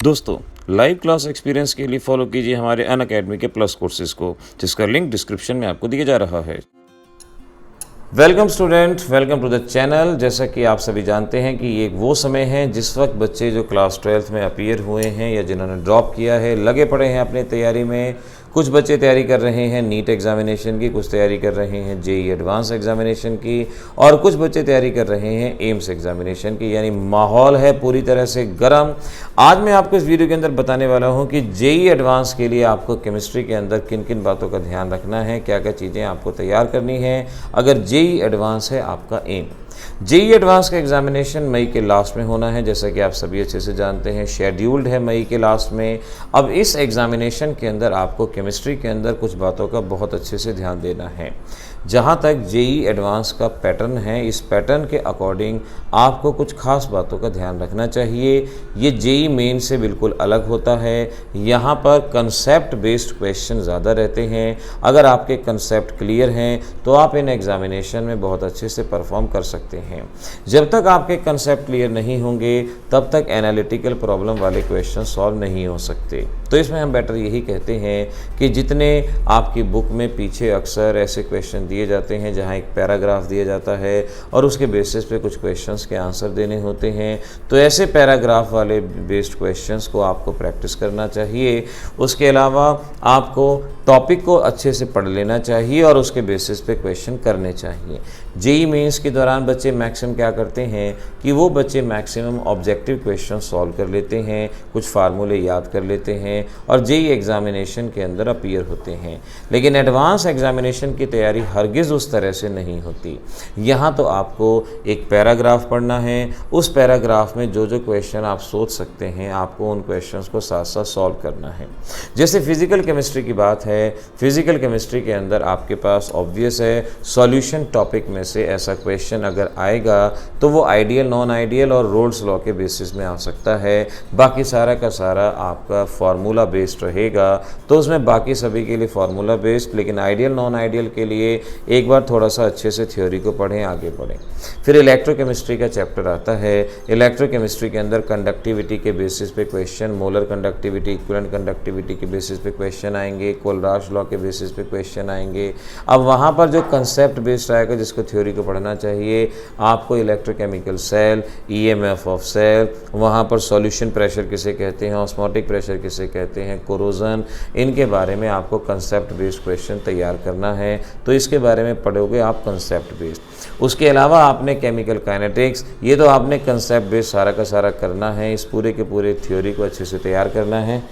दोस्तों, live class experience के लिए फॉलो कीजिए हमारे अनअकैडमी के प्लस कोर्सेज को, जिसका लिंक डिस्क्रिप्शन में आपको दिया जा रहा है। Welcome student, welcome to the channel. जैसा कि आप सभी जानते हैं कि ये वो समय है जिस वक्त बच्चे जो क्लास 12th में अपीयर हुए हैं या जिन्होंने ड्रॉप किया है लगे पड़े हैं अपनी तैयारी में। कुछ बच्चे तैयारी कर रहे हैं नीट एग्जामिनेशन की, कुछ तैयारी कर रहे हैं जेईई एडवांस एग्जामिनेशन की, और कुछ बच्चे तैयारी कर रहे हैं एम्स एग्जामिनेशन की। यानी माहौल है पूरी तरह से गर्म। आज मैं आपको इस वीडियो के अंदर बताने वाला हूं कि जेईई एडवांस के लिए आपको केमिस्ट्री के अंदर किन किन बातों का ध्यान रखना है, क्या क्या चीज़ें आपको तैयार करनी है अगर जेईई एडवांस है आपका एम। जेईई एडवांस का एग्जामिनेशन मई के लास्ट में होना है, जैसा कि आप सभी अच्छे से जानते हैं, शेड्यूल्ड है मई के लास्ट में। अब इस एग्जामिनेशन के अंदर आपको केमिस्ट्री के अंदर कुछ बातों का बहुत अच्छे से ध्यान देना है। जहाँ तक जेईई एडवांस का पैटर्न है, इस पैटर्न के अकॉर्डिंग आपको कुछ खास बातों का ध्यान रखना चाहिए। ये जेईई मेन से बिल्कुल अलग होता है। यहाँ पर कंसेप्ट बेस्ड क्वेश्चन ज़्यादा रहते हैं। अगर आपके कंसेप्ट क्लियर हैं तो आप इन एग्जामिनेशन में बहुत अच्छे से परफॉर्म कर सकते हैं। जब तक आपके कंसेप्ट क्लियर नहीं होंगे तब तक एनालिटिकल प्रॉब्लम वाले क्वेश्चन सॉल्व नहीं हो सकते। तो इसमें हम बेटर यही कहते हैं कि जितने आपकी बुक में पीछे अक्सर ऐसे क्वेश्चन दिए जाते हैं जहां एक पैराग्राफ दिया जाता है और उसके बेसिस पे कुछ क्वेश्चंस के आंसर देने होते हैं, तो ऐसे पैराग्राफ वाले बेस्ड क्वेश्चंस को आपको प्रैक्टिस करना चाहिए। उसके अलावा आपको टॉपिक को अच्छे से पढ़ लेना चाहिए और उसके बेसिस पे क्वेश्चन करने चाहिए। जेईई मेंस के दौरान बच्चे मैक्सिमम क्या करते हैं कि वो बच्चे मैक्सिमम ऑब्जेक्टिव क्वेश्चन सॉल्व कर लेते हैं, कुछ फार्मूले याद कर लेते हैं और जेईई एग्जामिनेशन के अंदर अपीयर होते हैं। लेकिन एडवांस एग्जामिनेशन की तैयारी हरगिज़ उस तरह से नहीं होती। यहाँ तो आपको एक पैराग्राफ पढ़ना है, उस पैराग्राफ में जो जो क्वेश्चन आप सोच सकते हैं आपको उन क्वेश्चंस को साथ साथ सॉल्व करना है। जैसे फिजिकल केमिस्ट्री की बात है, फिजिकल केमिस्ट्री के अंदर आपके पास ऑब्वियस है सॉल्यूशन टॉपिक में से ऐसा क्वेश्चन अगर आएगा तो वो आइडियल, नॉन आइडियल और रोल्स लॉ के बेसिस में आ सकता है। बाकी सारा का सारा आपका फार्मूला बेस्ड रहेगा, तो उसमें बाकी सभी के लिए फार्मूला बेस्ड, लेकिन आइडियल नॉन आइडियल के लिए एक बार थोड़ा सा अच्छे से थ्योरी को पढ़ें, आगे बढ़ें। फिर इलेक्ट्रोकेमिस्ट्री का चैप्टर आता है। इलेक्ट्रोकेमिस्ट्री के अंदर कंडक्टिविटी के बेसिस पे question, molar conductivity, equivalent conductivity के बेसिस पे क्वेश्चन आएंगे, कोलराश लॉ के बेसिस पे क्वेश्चन आएंगे। अब वहाँ पर जो कंसेप्ट बेस्ड आएगा जिसको थ्योरी को पढ़ना चाहिए, आपको electrochemical cell, EMF of cell, वहाँ पर सॉल्यूशन प्रेशर किसे कहते हैं, ऑस्मोटिक प्रेशर किसे कहते हैं, कोरोजन, इनके बारे में आपको कंसेप्ट बेस्ड क्वेश्चन तैयार करना है। तो इसके बारे में पढ़ोगे आप कंसेप्ट बेस्ड। उसके अलावा आपने केमिकल काइनेटिक्स, ये तो आपने कंसेप्ट बेस्ड सारा का सारा करना है। इस पूरे के पूरे थ्योरी को अच्छे से तैयार करना है।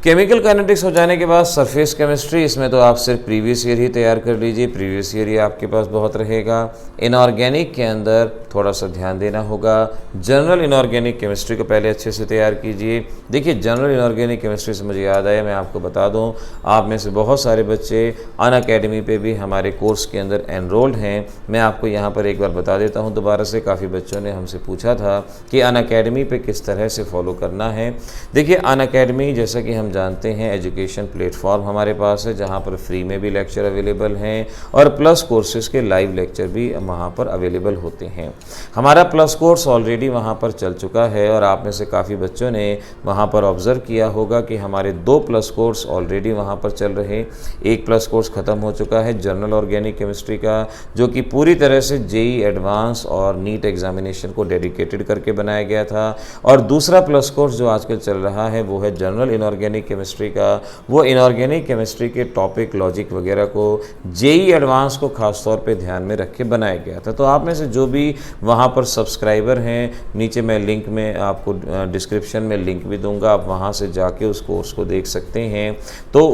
केमिकल काइनेटिक्स हो जाने के बाद सरफेस केमिस्ट्री, इसमें तो आप सिर्फ प्रीवियस ईयर ही तैयार कर लीजिए, प्रीवियस ईयर ही आपके पास बहुत रहेगा। इनऑर्गेनिक के अंदर थोड़ा सा ध्यान देना होगा। जनरल इनऑर्गेनिक केमिस्ट्री को पहले अच्छे से तैयार कीजिए। देखिए, जनरल इनऑर्गेनिक केमिस्ट्री से मुझे याद आया, मैं आपको बता दूं, आप में से बहुत सारे बच्चे अनअकैडमी पे भी हमारे कोर्स के अंदर एनरोल्ड हैं। मैं आपको यहाँ पर एक बार बता देता हूँ दोबारा से। काफ़ी बच्चों ने हमसे पूछा था कि अनअकैडमी पे किस तरह से फॉलो करना है। देखिए, अनअकैडमी जैसा कि हम जानते हैं एजुकेशन प्लेटफॉर्म हमारे पास है, जहां पर फ्री में भी लेक्चर अवेलेबल हैं और प्लस कोर्सेज के लाइव लेक्चर भी वहां पर अवेलेबल होते हैं। हमारा प्लस कोर्स ऑलरेडी वहां पर चल चुका है और आप में से काफ़ी बच्चों ने वहां पर ऑब्जर्व किया होगा कि हमारे 2 प्लस कोर्स ऑलरेडी वहां पर चल रहे। एक प्लस कोर्स ख़त्म हो चुका है जनरल ऑर्गेनिक केमिस्ट्री का, जो कि पूरी तरह से जेईई एडवांस और नीट एग्जामिनेशन को डेडिकेटेड करके बनाया गया था। और दूसरा प्लस कोर्स जो आजकल चल रहा है वो है जनरल इनऑर्गेनिक केमिस्ट्री का। वो इनऑर्गेनिक केमिस्ट्री के टॉपिक, लॉजिक वगैरह को जेईई एडवांस को खास तौर पे ध्यान में रख के बनाया गया था। तो आप में से जो भी वहाँ पर सब्सक्राइबर हैं, नीचे मैं लिंक में आपको डिस्क्रिप्शन में लिंक भी दूंगा, आप वहाँ से जाके उस कोर्स को देख सकते हैं। तो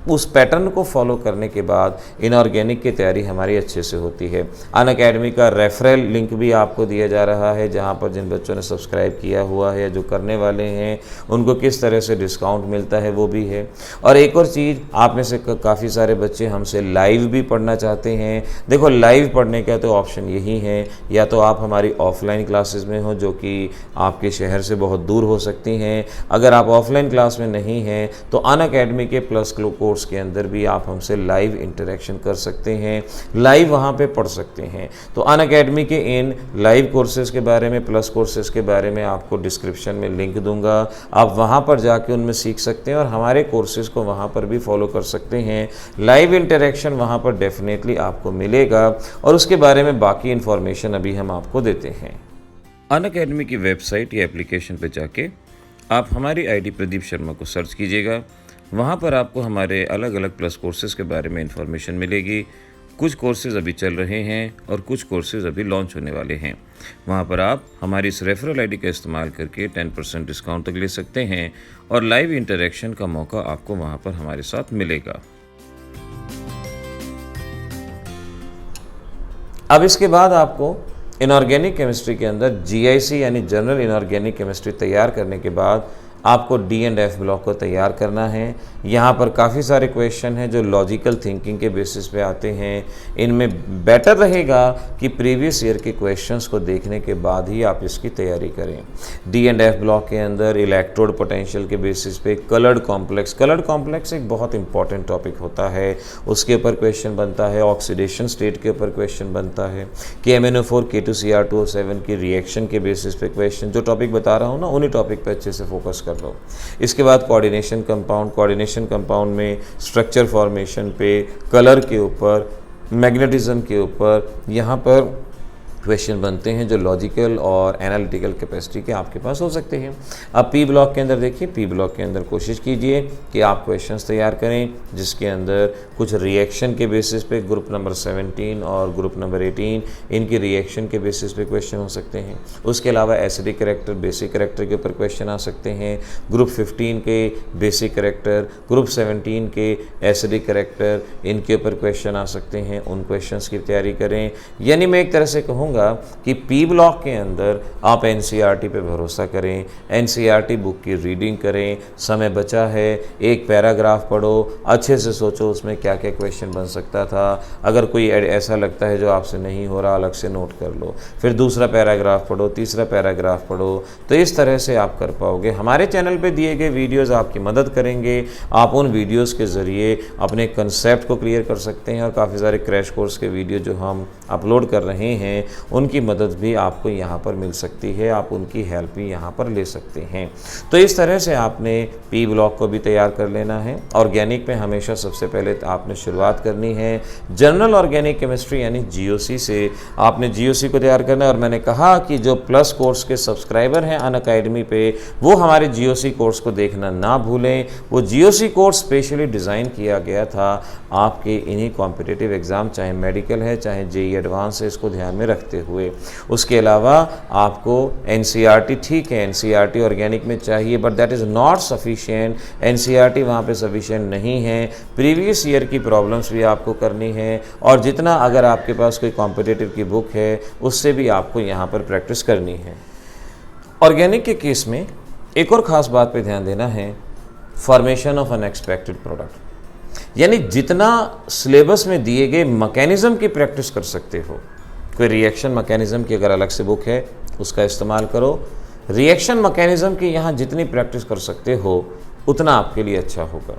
उस पैटर्न को फॉलो करने के बाद इनऑर्गेनिक की तैयारी हमारी अच्छे से होती है। अनअकैडमी का रेफरल लिंक भी आपको दिया जा रहा है, जहाँ पर जिन बच्चों ने सब्सक्राइब किया हुआ है या जो करने वाले हैं उनको किस तरह से डिस्काउंट मिलता है वो भी है। और एक और चीज़, आप में से काफ़ी सारे बच्चे हमसे लाइव भी पढ़ना चाहते हैं। देखो लाइव पढ़ने का तो ऑप्शन यही है, या तो आप हमारी ऑफलाइन क्लासेस में हो जो कि आपके शहर से बहुत दूर हो सकती हैं। अगर आप ऑफलाइन क्लास में नहीं हैं तो अनअकैडमी के प्लस कोर्स के अंदर भी आप हमसे लाइव इंटरेक्शन कर सकते हैं, लाइव वहाँ पे पढ़ सकते हैं। तो अनअकैडमी के इन लाइव कोर्सेज़ के बारे में, प्लस कोर्सेज़ के बारे में आपको डिस्क्रिप्शन में लिंक दूंगा, आप वहाँ पर जाके उनमें सीख सकते हैं और हमारे कोर्सेज़ को वहाँ पर भी फॉलो कर सकते हैं। लाइव इंटरेक्शन वहाँ पर डेफिनेटली आपको मिलेगा और उसके बारे में बाकी इन्फॉर्मेशन अभी हम आपको देते हैं। अनअकैडमी की वेबसाइट या एप्लीकेशन पर जाके आप हमारी आईडी प्रदीप शर्मा को सर्च कीजिएगा। वहाँ पर आपको हमारे अलग अलग प्लस कोर्सेज़ के बारे में इन्फॉर्मेशन मिलेगी। कुछ कोर्सेज़ अभी चल रहे हैं और कुछ कोर्सेज़ अभी लॉन्च होने वाले हैं। वहाँ पर आप हमारी इस रेफरल आईडी का इस्तेमाल करके 10% डिस्काउंट तक ले सकते हैं और लाइव इंटरेक्शन का मौका आपको वहाँ पर हमारे साथ मिलेगा। अब इसके बाद आपको इनऑर्गेनिक केमिस्ट्री के अंदर जीआईसी यानी जनरल इनऑर्गेनिक केमिस्ट्री तैयार करने के बाद आपको डी एंड एफ ब्लॉक को तैयार करना है। यहाँ पर काफ़ी सारे क्वेश्चन हैं जो लॉजिकल थिंकिंग के बेसिस पे आते हैं। इनमें बेटर रहेगा कि प्रीवियस ईयर के क्वेश्चंस को देखने के बाद ही आप इसकी तैयारी करें। डी एंड एफ ब्लॉक के अंदर इलेक्ट्रोड पोटेंशियल के बेसिस पे कलर्ड कॉम्प्लेक्स एक बहुत इंपॉर्टेंट टॉपिक होता है, उसके ऊपर क्वेश्चन बनता है। ऑक्सीडेशन स्टेट के ऊपर क्वेश्चन बनता है कि MnO4 K2Cr2O7 की रिएक्शन के बेसिस पे क्वेश्चन, जो टॉपिक बता रहा हूँ ना उन्हीं टॉपिक पे अच्छे से फोकस कर लो। इसके बाद कोऑर्डिनेशन कंपाउंड में स्ट्रक्चर फॉर्मेशन पे, कलर के ऊपर, मैग्नेटिज्म के ऊपर यहाँ पर क्वेश्चन बनते हैं जो लॉजिकल और एनालिटिकल कैपेसिटी के आपके पास हो सकते हैं। अब पी ब्लॉक के अंदर देखिए, पी ब्लॉक के अंदर कोशिश कीजिए कि आप क्वेश्चंस तैयार करें जिसके अंदर कुछ रिएक्शन के बेसिस पे ग्रुप नंबर 17 और ग्रुप नंबर 18 इनकी रिएक्शन के बेसिस पे क्वेश्चन हो सकते हैं। उसके अलावा एसिडिक कैरेक्टर, बेसिक कैरेक्टर के ऊपर क्वेश्चन आ सकते हैं। ग्रुप 15 के बेसिक कैरेक्टर, ग्रुप 17 के एसिडिक कैरेक्टर, इनके ऊपर क्वेश्चन आ सकते हैं। उन क्वेश्चंस की तैयारी करें। यानी मैं एक तरह से कहूँगा कि पी ब्लॉक के अंदर आप एनसीईआरटी पे भरोसा करें, एनसीईआरटी बुक की रीडिंग करें। समय बचा है, एक पैराग्राफ पढ़ो, अच्छे से सोचो उसमें क्या क्या क्वेश्चन बन सकता था। अगर कोई ऐसा लगता है जो आपसे नहीं हो रहा, अलग से नोट कर लो, फिर दूसरा पैराग्राफ पढ़ो, तीसरा पैराग्राफ पढ़ो। तो इस तरह से आप कर पाओगे। हमारे चैनल पे दिए गए वीडियोज़ आपकी मदद करेंगे। आप उन वीडियोज़ के ज़रिए अपने कंसेप्ट को क्लियर कर सकते हैं और काफ़ी सारे क्रैश कोर्स के वीडियो जो हम अपलोड कर रहे हैं उनकी मदद भी आपको यहाँ पर मिल सकती है। आप उनकी हेल्प भी यहाँ पर ले सकते हैं। तो इस तरह से आपने पी ब्लॉक को भी तैयार कर लेना है। ऑर्गेनिक में हमेशा सबसे पहले आपने शुरुआत करनी है जनरल ऑर्गेनिक केमिस्ट्री यानी जीओसी से। आपने जीओसी को तैयार करना है और मैंने कहा कि जो प्लस कोर्स के सब्सक्राइबर हैं अनअकैडमी पे, वो हमारे जीओसी कोर्स को देखना ना भूलें। वो जीओसी कोर्स स्पेशली डिज़ाइन किया गया था आपके इन्हीं कॉम्पिटिटिव एग्ज़ाम, चाहे मेडिकल है चाहे जेईई एडवांस है, इसको ध्यान में रखते हुए। उसके अलावा आपको एनसीईआरटी, ठीक है एनसीईआरटी ऑर्गेनिक में चाहिए, but that is not sufficient. NCERT वहाँ पे सफिशिएंट नहीं है। प्रीवियस ईयर की प्रॉब्लम्स भी आपको करनी है और जितना अगर आपके पास कोई कॉम्पिटिटिव की बुक है उससे भी आपको यहाँ पर प्रैक्टिस करनी है। ऑर्गेनिक के केस में एक और ख़ास बात पे ध्यान देना है, फॉर्मेशन ऑफ अनएक्सपेक्टेड प्रोडक्ट। यानी जितना सिलेबस में दिए गए मैकेनिज्म की प्रैक्टिस कर सकते हो, कोई रिएक्शन मैकेनिज्म की अगर अलग से बुक है उसका इस्तेमाल करो। रिएक्शन मैकेनिज्म की यहाँ जितनी प्रैक्टिस कर सकते हो उतना आपके लिए अच्छा होगा।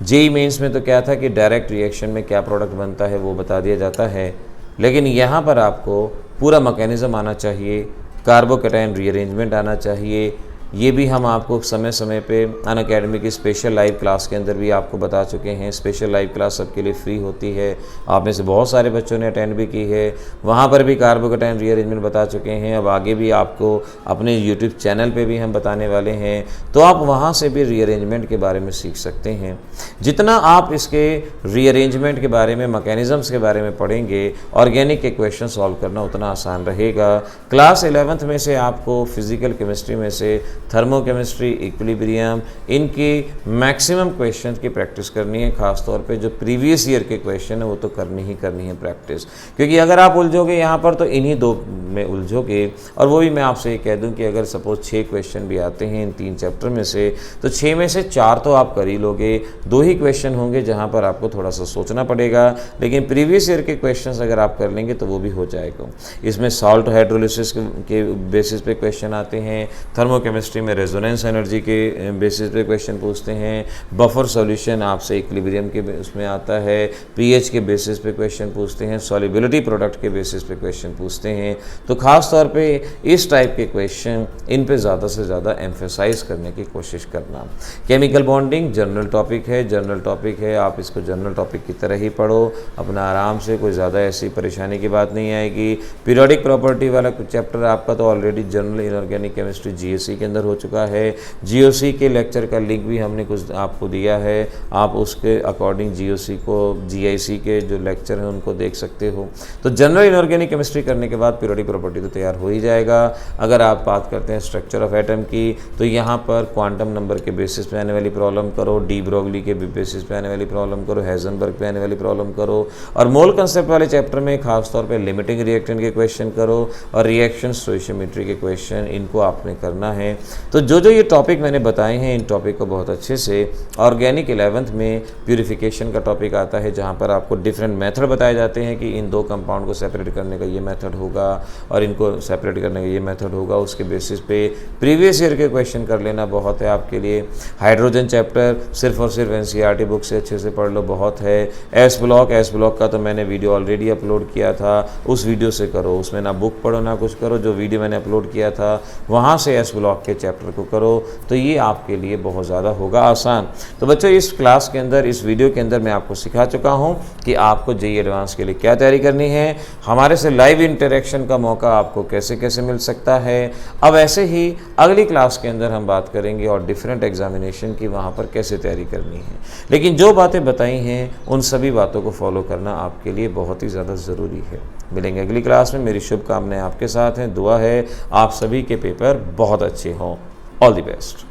जेईई मेंस में तो क्या था कि डायरेक्ट रिएक्शन में क्या प्रोडक्ट बनता है वो बता दिया जाता है, लेकिन यहाँ पर आपको पूरा मैकेनिज्म आना चाहिए, कार्बोकैटायन रीअरेंजमेंट आना चाहिए। ये भी हम आपको समय समय पे अनअकैडमी की स्पेशल लाइव क्लास के अंदर भी आपको बता चुके हैं। स्पेशल लाइव क्लास सबके लिए फ्री होती है, आप में से बहुत सारे बच्चों ने अटेंड भी की है। वहाँ पर भी कार्बोकैटायन रीअरेंजमेंट बता चुके हैं। अब आगे भी आपको अपने यूट्यूब चैनल पे भी हम बताने वाले हैं, तो आप वहाँ से भी रीअरेंजमेंट के बारे में सीख सकते हैं। जितना आप इसके रीअरेंजमेंट के बारे में, मैकेनिज़म्स के बारे में पढ़ेंगे, ऑर्गेनिक के क्वेश्चन सॉल्व करना उतना आसान रहेगा। क्लास 11th में से आपको फिजिकल केमिस्ट्री में से थर्मोकेमिस्ट्री, इक्विलिब्रियम, इनकी मैक्सिमम क्वेश्चंस की प्रैक्टिस करनी है। खास तौर पे जो प्रीवियस ईयर के क्वेश्चन है वो तो करनी है प्रैक्टिस, क्योंकि अगर आप उलझोगे यहाँ पर तो इन्हीं 2 में उलझोगे। और वो भी मैं आपसे ये कह दूँ कि अगर सपोज 6 क्वेश्चन भी आते हैं इन 3 चैप्टर में से, तो 6 में से 4 तो आप कर ही लोगे, 2 ही क्वेश्चन होंगे जहाँ पर आपको थोड़ा सा सोचना पड़ेगा, लेकिन प्रीवियस ईयर के क्वेश्चंस अगर आप कर लेंगे तो वो भी हो जाएगा। इसमें सॉल्ट हाइड्रोलिसिस के बेसिस पे क्वेश्चन आते हैं, थर्मोकेमिस्ट्री में रेजोनेंस एनर्जी के बेसिस पे क्वेश्चन पूछते हैं, बफर सॉल्यूशन आपसे इक्विलिब्रियम के उसमें आता है, पीएच के बेसिस पे क्वेश्चन पूछते हैं, सॉल्युबिलिटी प्रोडक्ट के बेसिस पे क्वेश्चन पूछते हैं। तो खास तौर पे इस टाइप के क्वेश्चन इन पे ज़्यादा से ज़्यादा एम्फेसाइज करने की कोशिश करना। केमिकल बॉन्डिंग जनरल टॉपिक है, आप इसको जनरल टॉपिक की तरह ही पढ़ो, अपना आराम से, कोई ज़्यादा ऐसी परेशानी की बात नहीं आएगी। पीरियोडिक प्रॉपर्टी वाला कुछ चैप्टर आपका तो already general inorganic chemistry GSC के अंदर हो चुका है। जीओसी के लेक्चर का लिंक भी हमने कुछ आपको दिया है, आप उसके अकॉर्डिंग जीओसी को, जीआईसी के जो लेक्चर हैं उनको देख सकते हो। तो जनरल इनऑर्गेनिक केमिस्ट्री करने के बाद पीरियोडिक प्रॉपर्टी तो तैयार हो ही जाएगा। अगर आप बात करते हैं स्ट्रक्चर ऑफ एटम की, तो यहाँ पर क्वांटम नंबर के बेसिस पे आने वाली प्रॉब्लम करो, डी ब्रोगली के बेसिस पे आने वाली प्रॉब्लम करो, हेजनबर्ग पे आने वाली प्रॉब्लम करो, और मोल कंसेप्ट वाले चैप्टर में खासतौर पे लिमिटिंग रिएक्टेंट के क्वेश्चन करो, और रिएक्शन स्टोइशियोमेट्री के क्वेश्चन, इनको आपने करना है। तो जो ये टॉपिक मैंने बताए हैं, इन टॉपिक को बहुत अच्छे से, ऑर्गेनिक 11th में प्यूरिफिकेशन का टॉपिक आता है, जहाँ पर आपको डिफरेंट मेथड बताए जाते हैं कि इन 2 कंपाउंड को सेपरेट करने का ये मेथड होगा और इनको सेपरेट करने का ये मेथड होगा। उसके बेसिस पे प्रीवियस ईयर के क्वेश्चन कर लेना बहुत है आपके लिए। हाइड्रोजन चैप्टर सिर्फ और सिर्फ एनसीईआरटी बुक से अच्छे से पढ़ लो, बहुत है। एस ब्लॉक का तो मैंने वीडियो ऑलरेडी अपलोड किया था, उस वीडियो से करो, उसमें ना बुक पढ़ो ना कुछ करो, जो वीडियो मैंने अपलोड किया था वहाँ से एस ब्लॉक के चैप्टर को करो, तो ये आपके लिए बहुत ज़्यादा होगा आसान। तो बच्चों, इस क्लास के अंदर, इस वीडियो के अंदर मैं आपको सिखा चुका हूँ कि आपको जेईई एडवांस के लिए क्या तैयारी करनी है, हमारे से लाइव इंटरेक्शन का मौका आपको कैसे कैसे मिल सकता है। अब ऐसे ही अगली क्लास के अंदर हम बात करेंगे और डिफरेंट एग्जामिनेशन की वहाँ पर कैसे तैयारी करनी है। लेकिन जो बातें बताई हैं उन सभी बातों को फॉलो करना आपके लिए बहुत ही ज़्यादा ज़रूरी है। मिलेंगे अगली क्लास में, मेरी शुभकामनाएं आपके साथ हैं, दुआ है आप सभी के पेपर बहुत अच्छे हों। All the best.